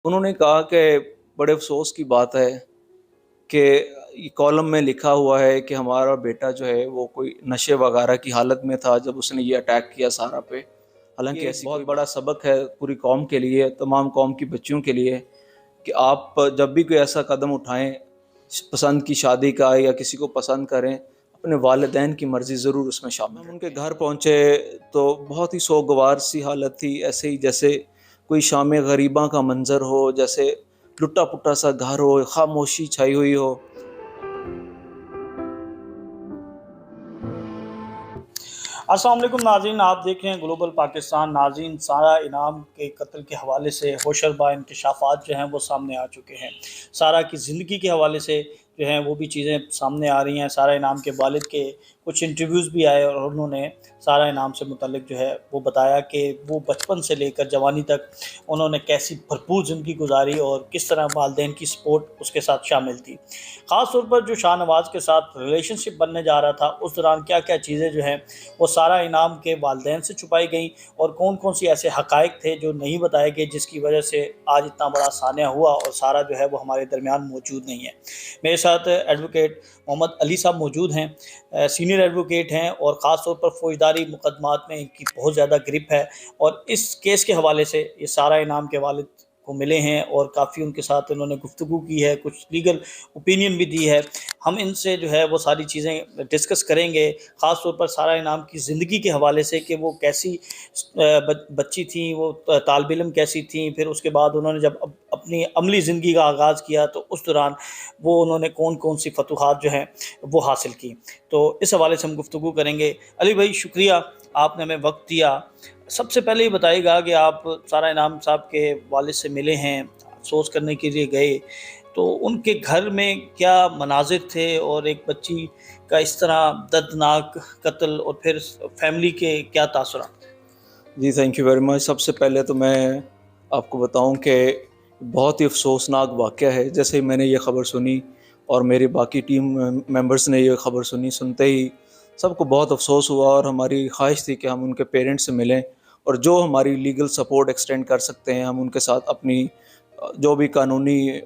انہوں نے کہا کہ بڑے افسوس کی بات ہے کہ کالم میں لکھا ہوا ہے کہ ہمارا بیٹا جو ہے وہ کوئی نشے وغیرہ کی حالت میں تھا جب اس نے یہ اٹیک کیا سارا پہ۔ حالانکہ ایسی بہت بڑا سبق ہے پوری قوم کے لیے، تمام قوم کی بچیوں کے لیے، کہ آپ جب بھی کوئی ایسا قدم اٹھائیں پسند کی شادی کا یا کسی کو پسند کریں، اپنے والدین کی مرضی ضرور اس میں شامل۔ ہم ان کے گھر پہنچے تو بہت ہی سوگوار سی حالت تھی، ایسے ہی جیسے کوئی شام غریباں کا منظر ہو، جیسے لٹا پٹا سا گھر ہو، خاموشی چھائی ہوئی ہو۔ السلام علیکم ناظرین، آپ دیکھ رہے ہیں گلوبل پاکستان۔ ناظرین، سارہ انعام کے قتل کے حوالے سے ہوشربا انکشافات جو ہیں وہ سامنے آ چکے ہیں۔ سارہ کی زندگی کے حوالے سے جو ہیں وہ بھی چیزیں سامنے آ رہی ہیں۔ سارہ انعام کے والد کے کچھ انٹرویوز بھی آئے اور انہوں نے سارہ انعام سے متعلق جو ہے وہ بتایا کہ وہ بچپن سے لے کر جوانی تک انہوں نے کیسی بھرپور زندگی گزاری اور کس طرح والدین کی سپورٹ اس کے ساتھ شامل تھی۔ خاص طور پر جو شاہ نواز کے ساتھ ریلیشن شپ بننے جا رہا تھا، اس دوران کیا کیا چیزیں جو ہیں وہ سارہ انعام کے والدین سے چھپائی گئیں اور کون کون سی ایسے حقائق تھے جو نہیں بتائے گئے، جس کی وجہ سے آج اتنا بڑا سانحہ ہوا اور سارہ جو ہے وہ ہمارے درمیان موجود نہیں ہے۔ میرے ساتھ ایڈوکیٹ محمد علی صاحب موجود ہیں، سینئر ایڈوکیٹ ہیں اور خاص طور پر فوجداری مقدمات میں ان کی بہت زیادہ گرپ ہے، اور اس کیس کے حوالے سے یہ سارہ انعام کے والد کو ملے ہیں اور کافی ان کے ساتھ انہوں نے گفتگو کی ہے، کچھ لیگل اوپینین بھی دی ہے۔ ہم ان سے جو ہے وہ ساری چیزیں ڈسکس کریں گے، خاص طور پر سارہ انعام کی زندگی کے حوالے سے کہ وہ کیسی بچی تھیں، وہ طالب علم کیسی تھیں، پھر اس کے بعد انہوں نے جب اپنی عملی زندگی کا آغاز کیا تو اس دوران وہ انہوں نے کون کون سی فتوحات جو ہیں وہ حاصل کی۔ تو اس حوالے سے ہم گفتگو کریں گے۔ علی بھائی، شکریہ، آپ نے ہمیں وقت دیا۔ سب سے پہلے یہ بتائیے گا کہ آپ سارہ انعام صاحب کے والد سے ملے ہیں، افسوس کرنے کے لیے گئے، تو ان کے گھر میں کیا مناظر تھے اور ایک بچی کا اس طرح دردناک قتل، اور پھر فیملی کے کیا تاثرات؟ جی تھینک یو ویری مچ۔ سب سے پہلے تو میں آپ کو بتاؤں کہ بہت ہی افسوسناک واقعہ ہے۔ جیسے ہی میں نے یہ خبر سنی اور میری باقی ٹیم ممبرس نے یہ خبر سنتے ہی سب کو بہت افسوس ہوا، اور ہماری خواہش تھی کہ ہم ان کے پیرنٹس سے ملیں اور جو ہماری لیگل سپورٹ ایکسٹینڈ کر سکتے ہیں ہم ان کے ساتھ اپنی جو بھی قانونی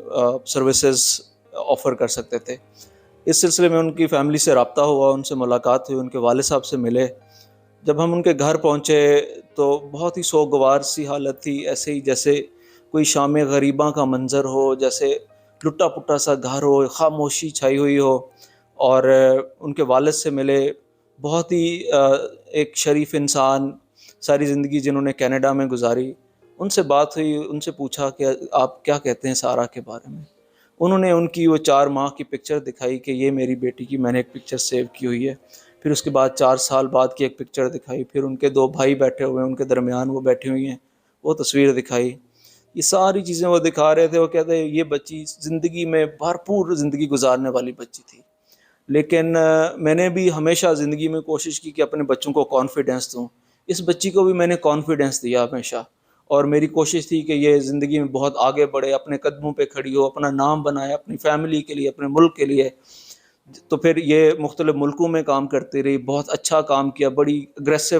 سروسز آفر کر سکتے تھے۔ اس سلسلے میں ان کی فیملی سے رابطہ ہوا، ان سے ملاقات ہوئی، ان کے والد صاحب سے ملے۔ جب ہم ان کے گھر پہنچے تو بہت ہی سوگوار سی حالت تھی، ایسے ہی جیسے کوئی شام غریباں کا منظر ہو، جیسے لٹا پٹا سا گھر ہو، خاموشی چھائی ہوئی ہو۔ اور ان کے والد سے ملے، بہت ہی ایک شریف انسان، ساری زندگی جنہوں نے کینیڈا میں گزاری۔ ان سے بات ہوئی، ان سے پوچھا کہ آپ کیا کہتے ہیں سارہ کے بارے میں۔ انہوں نے ان کی وہ 4 ماہ کی پکچر دکھائی کہ یہ میری بیٹی کی میں نے ایک پکچر سیو کی ہوئی ہے۔ پھر اس کے بعد 4 سال بعد کی ایک پکچر دکھائی، پھر ان کے 2 بھائی بیٹھے ہوئے ہیں، ان کے درمیان وہ بیٹھی ہوئی ہیں، وہ تصویر دکھائی۔ یہ ساری چیزیں وہ دکھا رہے تھے۔ وہ کہتے ہیں یہ بچی زندگی میں بھرپور زندگی گزارنے والی بچی تھی، لیکن میں نے بھی ہمیشہ زندگی میں کوشش کی کہ اپنے بچوں کو کانفیڈنس دوں۔ اس بچی کو بھی میں نے کانفیڈنس دیا ہمیشہ، اور میری کوشش تھی کہ یہ زندگی میں بہت آگے بڑھے، اپنے قدموں پہ کھڑی ہو، اپنا نام بنائے اپنی فیملی کے لیے، اپنے ملک کے لیے۔ تو پھر یہ مختلف ملکوں میں کام کرتی رہی، بہت اچھا کام کیا، بڑی اگریسو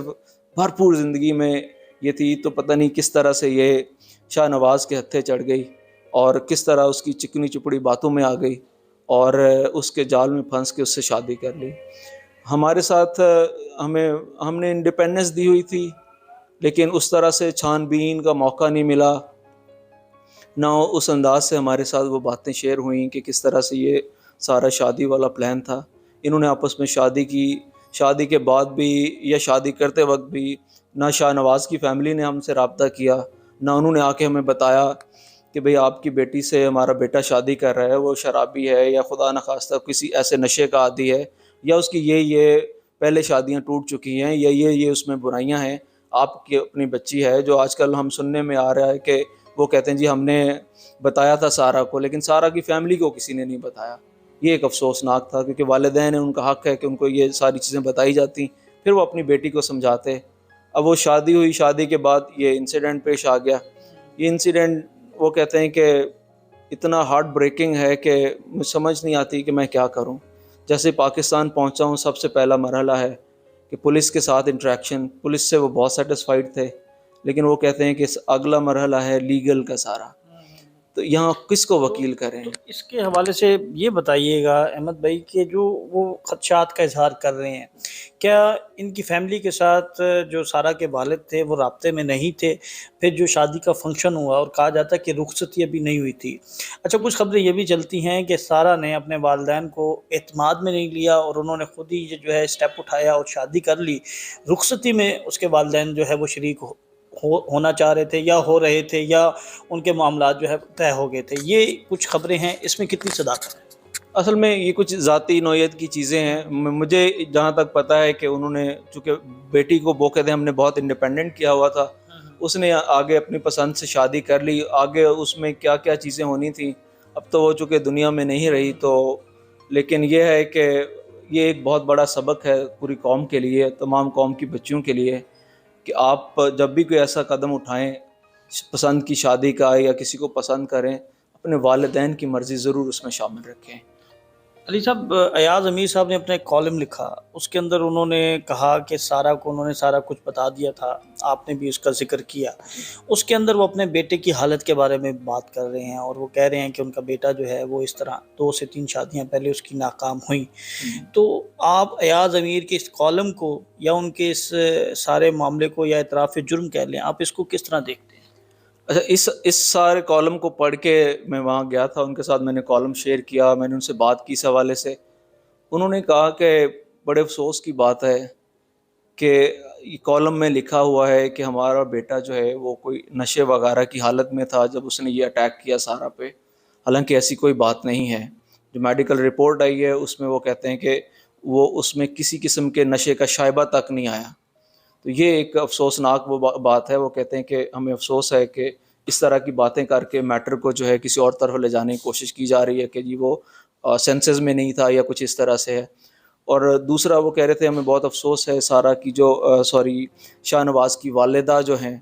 بھرپور زندگی میں یہ تھی۔ تو پتہ نہیں کس طرح سے یہ شاہ نواز کے ہتھے چڑھ گئی اور کس طرح اس کی چکنی چپڑی باتوں میں آ گئی اور اس کے جال میں پھنس کے اس سے شادی کر لی۔ ہمارے ساتھ ہم نے انڈیپینڈنس دی ہوئی تھی، لیکن اس طرح سے چھان بین کا موقع نہیں ملا، نہ اس انداز سے ہمارے ساتھ وہ باتیں شیئر ہوئیں کہ کس طرح سے یہ سارا شادی والا پلان تھا۔ انہوں نے آپس میں شادی کی، شادی کے بعد بھی یا شادی کرتے وقت بھی نہ شاہ نواز کی فیملی نے ہم سے رابطہ کیا، نہ انہوں نے آ کے ہمیں بتایا کہ بھئی آپ کی بیٹی سے ہمارا بیٹا شادی کر رہا ہے، وہ شرابی ہے یا خدا نخواستہ کسی ایسے نشے کا عادی ہے، یا اس کی یہ پہلے شادیاں ٹوٹ چکی ہیں، یا یہ اس میں برائیاں ہیں۔ آپ کی اپنی بچی ہے، جو آج کل ہم سننے میں آ رہا ہے کہ وہ کہتے ہیں جی ہم نے بتایا تھا سارہ کو، لیکن سارہ کی فیملی کو کسی نے نہیں بتایا۔ یہ ایک افسوسناک تھا، کیونکہ والدین ہیں، ان کا حق ہے کہ ان کو یہ ساری چیزیں بتائی جاتی، پھر وہ اپنی بیٹی کو سمجھاتے۔ اب وہ شادی ہوئی، شادی کے بعد یہ انسیڈنٹ پیش آ گیا۔ یہ انسیڈنٹ وہ کہتے ہیں کہ اتنا ہارٹ بریکنگ ہے کہ مجھے سمجھ نہیں آتی کہ میں کیا کروں۔ جیسے پاکستان پہنچا ہوں، سب سے پہلا مرحلہ ہے کہ پولیس کے ساتھ انٹریکشن، پولیس سے وہ بہت سیٹسفائیڈ تھے، لیکن وہ کہتے ہیں کہ اگلا مرحلہ ہے لیگل کا سارا، تو یہاں کس کو وکیل کریں؟ تو اس کے حوالے سے یہ بتائیے گا احمد بھائی کہ جو وہ خدشات کا اظہار کر رہے ہیں، کیا ان کی فیملی کے ساتھ جو سارہ کے والد تھے وہ رابطے میں نہیں تھے؟ پھر جو شادی کا فنکشن ہوا اور کہا جاتا ہے کہ رخصتی ابھی نہیں ہوئی تھی، اچھا کچھ خبریں یہ بھی چلتی ہیں کہ سارہ نے اپنے والدین کو اعتماد میں نہیں لیا اور انہوں نے خود ہی یہ جو ہے اسٹیپ اٹھایا اور شادی کر لی، رخصتی میں اس کے والدین جو ہے وہ شریک ہونا چاہ رہے تھے یا ہو رہے تھے یا ان کے معاملات جو ہے طے ہو گئے تھے، یہ کچھ خبریں ہیں، اس میں کتنی صداقت ہے؟ اصل میں یہ کچھ ذاتی نوعیت کی چیزیں ہیں. مجھے جہاں تک پتہ ہے کہ انہوں نے چونکہ بیٹی کو بوقعدے ہم نے بہت انڈیپینڈنٹ کیا ہوا تھا، اس نے آگے اپنی پسند سے شادی کر لی. آگے اس میں کیا کیا چیزیں ہونی تھیں اب تو وہ چونکہ دنیا میں نہیں رہی، تو لیکن یہ ہے کہ یہ ایک بہت بڑا سبق ہے پوری قوم کے لیے، تمام قوم کی بچیوں کے لیے، کہ آپ جب بھی کوئی ایسا قدم اٹھائیں پسند کی شادی کا یا کسی کو پسند کریں، اپنے والدین کی مرضی ضرور اس میں شامل رکھیں. علی صاحب، ایاز امیر صاحب نے اپنا ایک کالم لکھا، اس کے اندر انہوں نے کہا کہ سارہ کو انہوں نے سارا کچھ بتا دیا تھا، آپ نے بھی اس کا ذکر کیا. اس کے اندر وہ اپنے بیٹے کی حالت کے بارے میں بات کر رہے ہیں اور وہ کہہ رہے ہیں کہ ان کا بیٹا جو ہے وہ اس طرح 2 سے 3 شادیاں پہلے اس کی ناکام ہوئیں. تو آپ ایاز امیر کے اس کالم کو یا ان کے اس سارے معاملے کو یا اعتراف جرم کہہ لیں، آپ اس کو کس طرح دیکھتے ہیں؟ اچھا، اس سارے کالم کو پڑھ کے میں وہاں گیا تھا، ان کے ساتھ میں نے کالم شیئر کیا، میں نے ان سے بات کی اس حوالے سے. انہوں نے کہا کہ بڑے افسوس کی بات ہے کہ یہ کالم میں لکھا ہوا ہے کہ ہمارا بیٹا جو ہے وہ کوئی نشے وغیرہ کی حالت میں تھا جب اس نے یہ اٹیک کیا سارہ پہ، حالانکہ ایسی کوئی بات نہیں ہے. جو میڈیکل رپورٹ آئی ہے اس میں وہ کہتے ہیں کہ وہ اس میں کسی قسم کے نشے کا شائبہ تک نہیں آیا. تو یہ ایک افسوسناک وہ بات ہے. وہ کہتے ہیں کہ ہمیں افسوس ہے کہ اس طرح کی باتیں کر کے میٹر کو جو ہے کسی اور طرف لے جانے کی کوشش کی جا رہی ہے کہ جی وہ سینسز میں نہیں تھا یا کچھ اس طرح سے ہے. اور دوسرا وہ کہہ رہے تھے ہمیں بہت افسوس ہے سارہ کی جو شاہ نواز کی والدہ جو ہیں،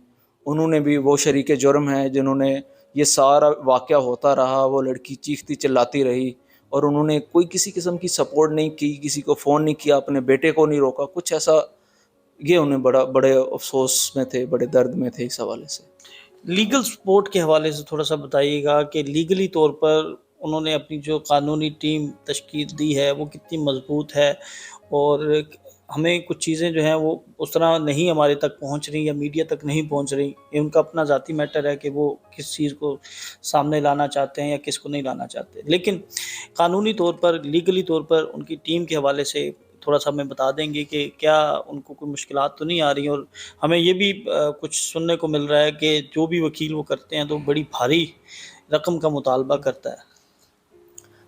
انہوں نے بھی، وہ شریک جرم ہیں جنہوں نے یہ سارا واقعہ ہوتا رہا، وہ لڑکی چیختی چلاتی رہی اور انہوں نے کوئی کسی قسم کی سپورٹ نہیں کی، کسی کو فون نہیں کیا، اپنے بیٹے کو نہیں روکا، کچھ ایسا. یہ انہیں بڑے افسوس میں تھے، بڑے درد میں تھے اس حوالے سے. لیگل سپورٹ کے حوالے سے تھوڑا سا بتائیے گا کہ لیگلی طور پر انہوں نے اپنی جو قانونی ٹیم تشکیل دی ہے وہ کتنی مضبوط ہے، اور ہمیں کچھ چیزیں جو ہیں وہ اس طرح نہیں ہمارے تک پہنچ رہی یا میڈیا تک نہیں پہنچ رہی. یہ ان کا اپنا ذاتی میٹر ہے کہ وہ کس چیز کو سامنے لانا چاہتے ہیں یا کس کو نہیں لانا چاہتے، لیکن قانونی طور پر، لیگلی طور پر ان کی ٹیم کے حوالے سے تھوڑا سا ہمیں بتا دیں گے کہ کیا ان کو کوئی مشکلات تو نہیں آ رہی؟ اور ہمیں یہ بھی کچھ سننے کو مل رہا ہے کہ جو بھی وکیل وہ کرتے ہیں تو بڑی بھاری رقم کا مطالبہ کرتا ہے.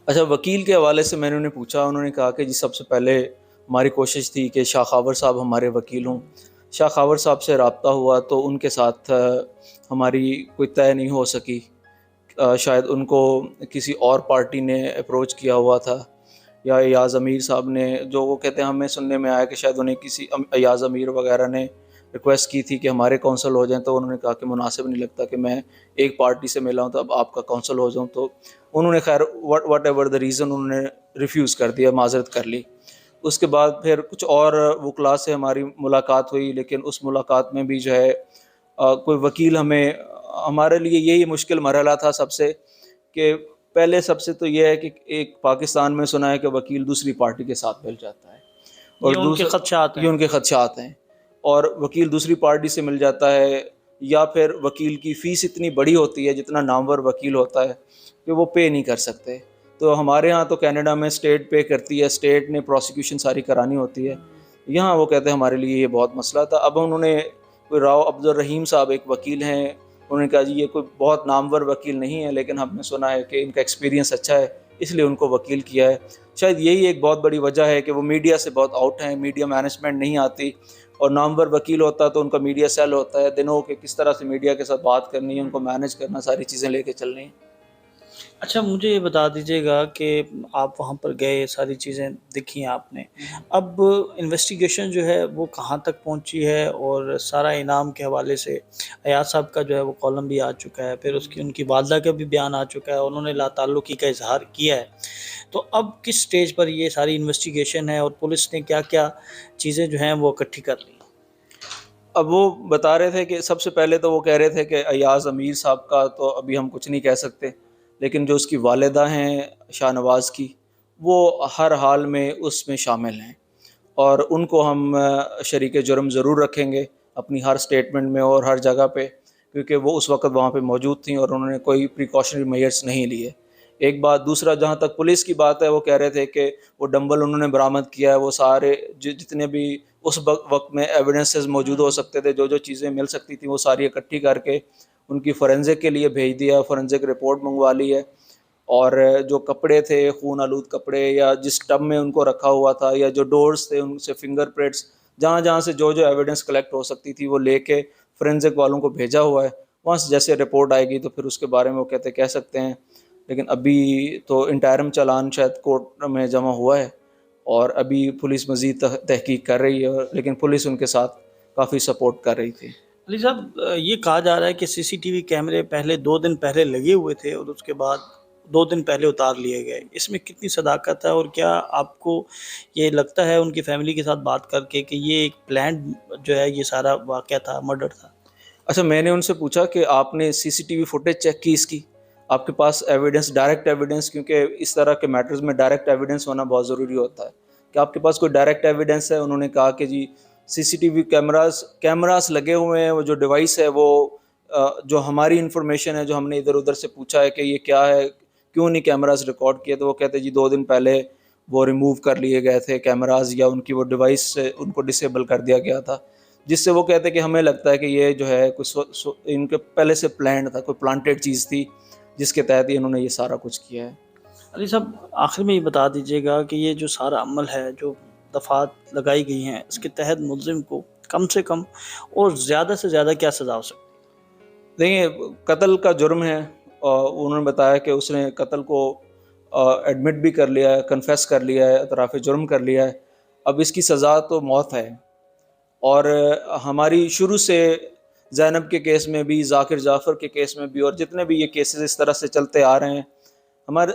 اچھا، وکیل کے حوالے سے میں نے انہیں پوچھا، انہوں نے کہا کہ جی سب سے پہلے ہماری کوشش تھی کہ شاہ خاور صاحب ہمارے وکیل ہوں. شاہ خاور صاحب سے رابطہ ہوا تو ان کے ساتھ ہماری کوئی طے نہیں ہو سکی. شاید ان کو کسی اور پارٹی نے اپروچ کیا ہوا تھا، یا ایاز امیر صاحب نے، جو وہ کہتے ہیں ہمیں سننے میں آیا کہ شاید انہیں کسی ایاز امیر وغیرہ نے ریکویسٹ کی تھی کہ ہمارے کونسل ہو جائیں، تو انہوں نے کہا کہ مناسب نہیں لگتا کہ میں ایک پارٹی سے ملا ہوں تو اب آپ کا کونسل ہو جاؤں. تو انہوں نے خیر واٹ ایور دا ریزن انہوں نے ریفیوز کر دیا، معذرت کر لی. اس کے بعد پھر کچھ اور وکلاء سے ہماری ملاقات ہوئی، لیکن اس ملاقات میں بھی جو ہے کوئی وکیل ہمارے لیے یہی مشکل مرحلہ تھا سب سے، کہ پہلے سب سے تو یہ ہے کہ ایک پاکستان میں سنا ہے کہ وکیل دوسری پارٹی کے ساتھ مل جاتا ہے، اور یہ ان کے خدشات ہیں. یہ ان کے خدشات ہیں، اور وکیل دوسری پارٹی سے مل جاتا ہے، یا پھر وکیل کی فیس اتنی بڑی ہوتی ہے جتنا نامور وکیل ہوتا ہے کہ وہ پے نہیں کر سکتے. تو ہمارے ہاں تو کینیڈا میں اسٹیٹ پے کرتی ہے، اسٹیٹ نے پروسیکیوشن ساری کرانی ہوتی ہے. یہاں وہ کہتے ہیں ہمارے لیے یہ بہت مسئلہ تھا. اب انہوں نے کوئی راؤ عبدالرحیم صاحب ایک وکیل ہیں، انہوں نے کہا جی یہ کوئی بہت نامور وکیل نہیں ہے، لیکن ہم نے سنا ہے کہ ان کا ایکسپیرینس اچھا ہے اس لیے ان کو وکیل کیا ہے. شاید یہی ایک بہت بڑی وجہ ہے کہ وہ میڈیا سے بہت آؤٹ ہیں، میڈیا مینجمنٹ نہیں آتی، اور نامور وکیل ہوتا تو ان کا میڈیا سیل ہوتا ہے، دنوں کہ کس طرح سے میڈیا کے ساتھ بات کرنی ہے، ان کو مینیج کرنا، ساری چیزیں لے کے چلنی ہیں. اچھا، مجھے یہ بتا دیجیے گا کہ آپ وہاں پر گئے، ساری چیزیں دیکھی آپ نے، اب انویسٹیگیشن جو ہے وہ کہاں تک پہنچی ہے؟ اور سارا انعام کے حوالے سے ایاز صاحب کا جو ہے وہ کالم بھی آ چکا ہے، پھر اس کی ان کی والدہ کا بھی بیان آ چکا ہے، انہوں نے لا تعلقی کا اظہار کیا ہے. تو اب کس سٹیج پر یہ ساری انویسٹیگیشن ہے اور پولیس نے کیا کیا چیزیں جو ہیں وہ اکٹھی کر لی؟ اب وہ بتا رہے تھے کہ سب سے پہلے تو وہ کہہ رہے تھے کہ ایاز امیر صاحب کا تو ابھی ہم کچھ نہیں کہہ سکتے، لیکن جو اس کی والدہ ہیں شاہ نواز کی، وہ ہر حال میں اس میں شامل ہیں، اور ان کو ہم شریک جرم ضرور رکھیں گے اپنی ہر سٹیٹمنٹ میں اور ہر جگہ پہ، کیونکہ وہ اس وقت وہاں پہ موجود تھیں اور انہوں نے کوئی پریکاشنری میئرس نہیں لیے۔ ایک بات، دوسرا جہاں تک پولیس کی بات ہے، وہ کہہ رہے تھے کہ وہ ڈمبل انہوں نے برآمد کیا ہے، وہ سارے جتنے بھی اس وقت میں ایویڈنسز موجود ہو سکتے تھے، جو چیزیں مل سکتی تھیں، وہ ساری اکٹھی کر کے ان کی فورینزک کے لیے بھیج دیا، فورینزک رپورٹ منگوا لی ہے، اور جو کپڑے تھے خون آلود کپڑے، یا جس ٹب میں ان کو رکھا ہوا تھا، یا جو ڈورز تھے ان سے فنگر پرنٹس، جہاں جہاں سے جو ایویڈنس کلیکٹ ہو سکتی تھی وہ لے کے فورینزک والوں کو بھیجا ہوا ہے۔ وہاں سے جیسے رپورٹ آئے گی تو پھر اس کے بارے میں وہ کہہ سکتے ہیں، لیکن ابھی تو انٹائرم چالان شاید کورٹ میں جمع ہوا ہے، اور ابھی پولیس مزید تحقیق کر رہی ہے، لیکن پولیس ان کے ساتھ کافی سپورٹ کر رہی تھی۔ علی صاحب، یہ کہا جا رہا ہے کہ سی سی ٹی وی کیمرے پہلے 2 دن پہلے لگے ہوئے تھے اور اس کے بعد 2 دن پہلے اتار لیے گئے، اس میں کتنی صداقت ہے؟ اور کیا آپ کو یہ لگتا ہے ان کی فیملی کے ساتھ بات کر کے کہ یہ ایک پلانڈ جو ہے یہ سارا واقعہ تھا، مرڈر تھا؟ اچھا، میں نے ان سے پوچھا کہ آپ نے C C T V footage check کی اس کی؟ آپ کے پاس ایویڈنس، ڈائریکٹ ایویڈنس، کیونکہ اس طرح کے میٹرز میں ڈائریکٹ ایویڈنس ہونا بہت ضروری ہوتا ہے، کہ آپ کے پاس کوئی ڈائریکٹ ایویڈنس ہے؟ انہوں نے کہا کہ جی سی سی ٹی وی کیمراز لگے ہوئے ہیں، وہ جو ڈیوائس ہے وہ جو ہماری انفارمیشن ہے، جو ہم نے ادھر ادھر سے پوچھا ہے کہ یہ کیا ہے، کیوں نہیں کیمراز ریکارڈ کیے، تو وہ کہتے جی 2 دن پہلے وہ ریموو کر لیے گئے تھے کیمراز، یا ان کی وہ ڈیوائس سے ان کو ڈسیبل کر دیا گیا تھا، جس سے وہ کہتے کہ ہمیں لگتا ہے کہ یہ جو ہے کچھ ان کے پہلے سے پلانڈ تھا، کوئی پلانٹیڈ چیز تھی جس کے تحت انہوں نے یہ سارا کچھ کیا ہے۔ علی صاحب، آخر میں یہ بتا دیجیے گا کہ یہ جو سارا عمل ہے، جو دفعات لگائی گئی ہیں، اس کے تحت ملزم کو کم سے کم اور زیادہ سے زیادہ کیا سزا ہو سکتی ہے؟ دیکھیں، قتل کا جرم ہے، اور انہوں نے بتایا کہ اس نے قتل کو ایڈمٹ بھی کر لیا ہے، کنفیس کر لیا ہے، اعتراف جرم کر لیا ہے، اب اس کی سزا تو موت ہے۔ اور ہماری شروع سے زینب کے کیس میں بھی، ذاکر جعفر کے کیس میں بھی، اور جتنے بھی یہ کیسز اس طرح سے چلتے آ رہے ہیں،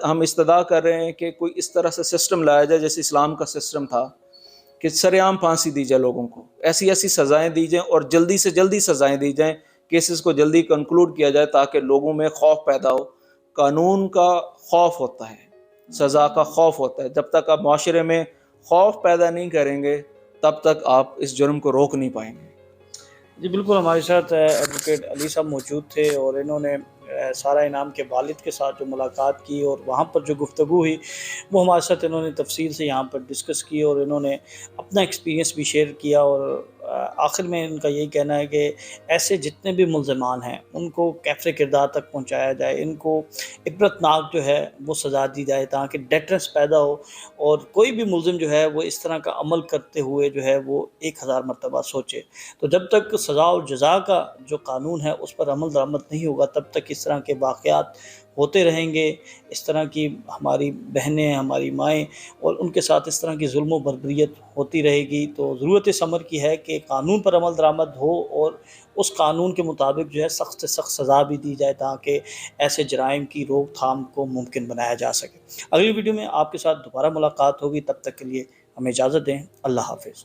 ہم استدعا کر رہے ہیں کہ کوئی اس طرح سے سسٹم لایا جائے جیسے اسلام کا سسٹم تھا، کہ سر عام پھانسی دی جائے لوگوں کو، ایسی سزائیں دی جائیں، اور جلدی سے جلدی سزائیں دی جائیں، کیسز کو جلدی کنکلوڈ کیا جائے، تاکہ لوگوں میں خوف پیدا ہو۔ قانون کا خوف ہوتا ہے، سزا کا خوف ہوتا ہے، جب تک آپ معاشرے میں خوف پیدا نہیں کریں گے تب تک آپ اس جرم کو روک نہیں پائیں گے۔ جی بالکل، ہمارے ساتھ ایڈوکیٹ علی صاحب موجود تھے، اور انہوں نے سارا انعام کے والد کے ساتھ جو ملاقات کی اور وہاں پر جو گفتگو ہوئی وہ ہمارے ساتھ انہوں نے تفصیل سے یہاں پر ڈسکس کی، اور انہوں نے اپنا ایکسپیرینس بھی شیئر کیا، اور آخر میں ان کا یہی کہنا ہے کہ ایسے جتنے بھی ملزمان ہیں ان کو کیفر کردار تک پہنچایا جائے، ان کو عبرتناک جو ہے وہ سزا دی جائے، تاکہ ڈیٹرنس پیدا ہو، اور کوئی بھی ملزم جو ہے وہ اس طرح کا عمل کرتے ہوئے جو ہے وہ 1000 مرتبہ سوچے۔ تو جب تک سزا اور جزا کا جو قانون ہے اس پر عمل درآمد نہیں ہوگا، تب تک اس طرح کے واقعات ہوتے رہیں گے، اس طرح کی ہماری بہنیں، ہماری مائیں، اور ان کے ساتھ اس طرح کی ظلم و بربریت ہوتی رہے گی۔ تو ضرورت اس امر کی ہے کہ قانون پر عمل درآمد ہو، اور اس قانون کے مطابق جو ہے سخت سے سخت سزا بھی دی جائے، تاکہ ایسے جرائم کی روک تھام کو ممکن بنایا جا سکے۔ اگلی ویڈیو میں آپ کے ساتھ دوبارہ ملاقات ہوگی، تب تک کے لیے ہمیں اجازت دیں۔ اللہ حافظ۔